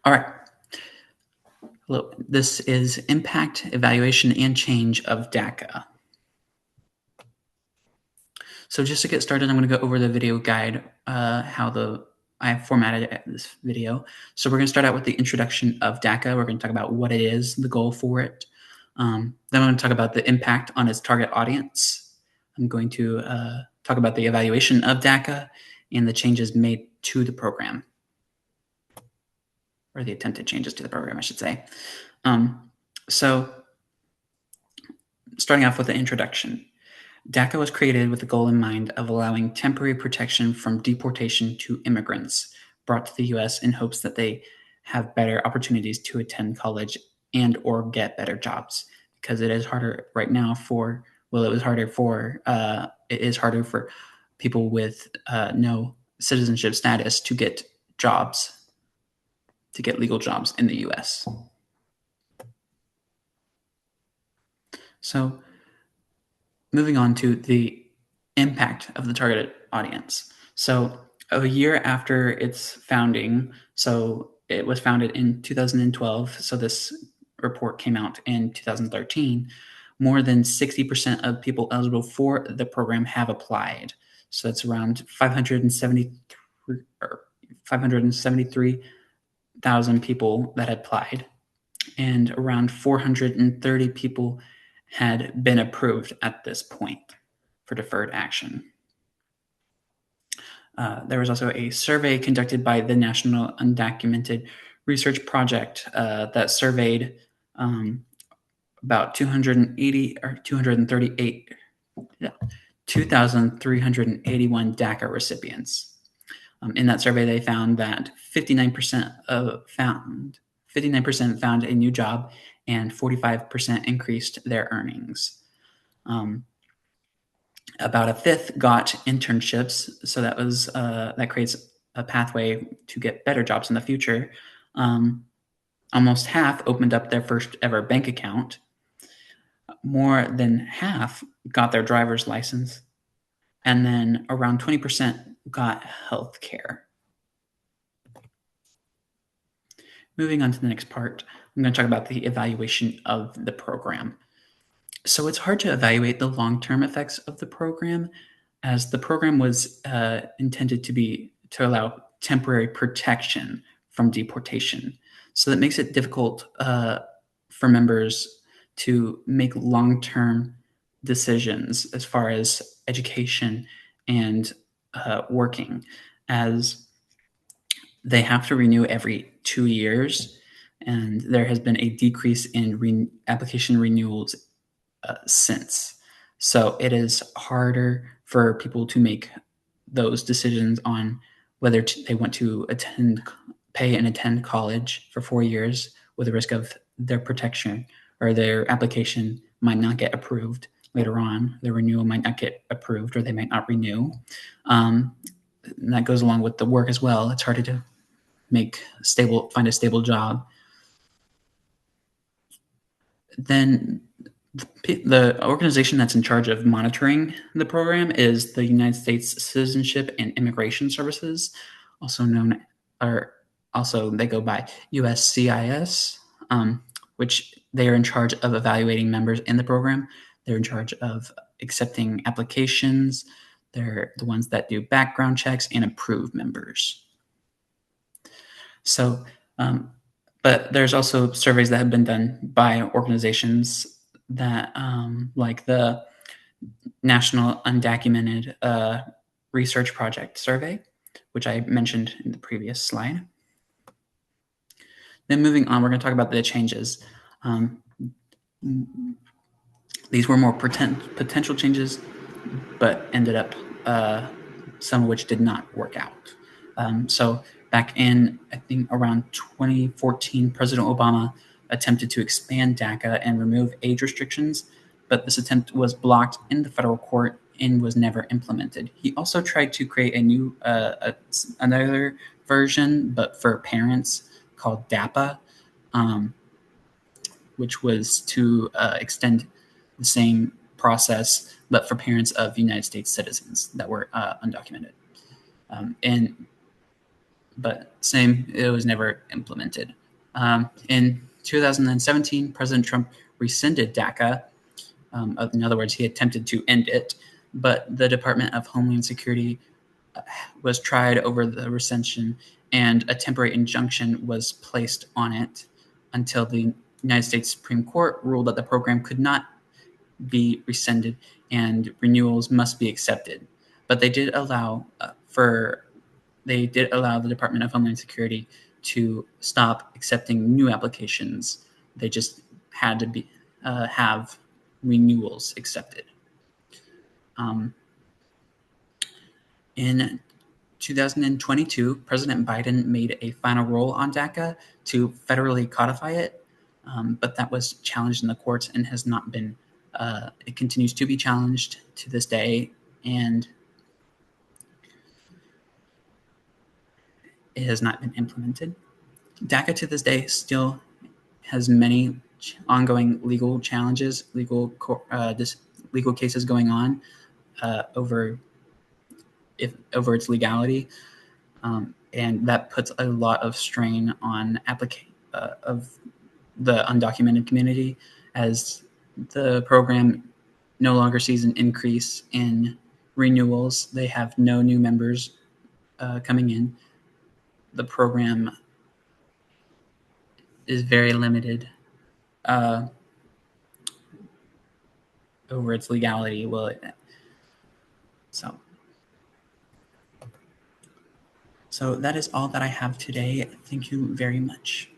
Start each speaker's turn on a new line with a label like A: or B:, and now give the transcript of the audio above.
A: All right. Hello. This is Impact, Evaluation, and Change of DACA. So just to get started, I'm going to go over the video guide, how I have formatted this video. So we're going to start out with the introduction of DACA. We're going to talk about what it is, the goal for it. Then I'm going to talk about the impact on its target audience. I'm going to talk about the evaluation of DACA and the changes made to the program, or the attempted changes to the program, I should say. So starting off with the introduction. DACA was created with the goal in mind of allowing temporary protection from deportation to immigrants brought to the U.S. in hopes that they have better opportunities to attend college and or get better jobs, because it is harder right now it is harder for people with no citizenship status to get jobs, to get legal jobs in the U.S. So moving on to the impact of the targeted audience. So a year after its founding, so it was founded in 2012, so this report came out in 2013, more than 60% of people eligible for the program have applied. So that's around 573,000 people that applied, and around 430 people had been approved at this point for deferred action. There was also a survey conducted by the National Undocumented Research Project that surveyed about 2,381 DACA recipients. In that survey, they found that 59% found a new job, and 45% increased their earnings. About a fifth got internships, so that creates a pathway to get better jobs in the future. Almost half opened up their first ever bank account. More than half got their driver's license, and then around 20% got health care. Moving on to the next part, I'm going to talk about the evaluation of the program. So it's hard to evaluate the long-term effects of the program, as the program was intended to allow temporary protection from deportation. So that makes it difficult for members to make long-term decisions as far as education and working, as they have to renew every 2 years, and there has been a decrease in application renewals since. So it is harder for people to make those decisions on whether they want to pay and attend college for 4 years, with the risk of their protection or their application might not get approved later on. Their renewal might not get approved, or they might not renew. And that goes along with the work as well. It's harder to find a stable job. Then the organization that's in charge of monitoring the program is the United States Citizenship and Immigration Services, they go by USCIS, which they are in charge of evaluating members in the program. They're in charge of accepting applications. They're the ones that do background checks and approve members. So, but there's also surveys that have been done by organizations that, like the National Undocumented Research Project survey, which I mentioned in the previous slide. Then moving on, we're going to talk about the changes. These were more potential changes, but ended up some of which did not work out. So back in, I think, around 2014, President Obama attempted to expand DACA and remove age restrictions, but this attempt was blocked in the federal court and was never implemented. He also tried to create another version, but for parents, called DAPA, which was to extend the same process, but for parents of United States citizens that were undocumented. And but same, it was never implemented. In 2017, President Trump rescinded DACA. In other words, he attempted to end it, but the Department of Homeland Security was tried over the rescission, and a temporary injunction was placed on it until the United States Supreme Court ruled that the program could not be rescinded and renewals must be accepted. But they did allow the Department of Homeland Security to stop accepting new applications. They just had to have renewals accepted. In 2022, President Biden made a final rule on DACA to federally codify it, but that was challenged in the courts and has not been. It continues to be challenged to this day, and it has not been implemented. DACA to this day still has many ongoing legal challenges, legal cases going on over its legality, and that puts a lot of strain on of the undocumented community, as the program no longer sees an increase in renewals. They have no new members coming in. The program is very limited over its legality. So so that is all that I have today. Thank you very much.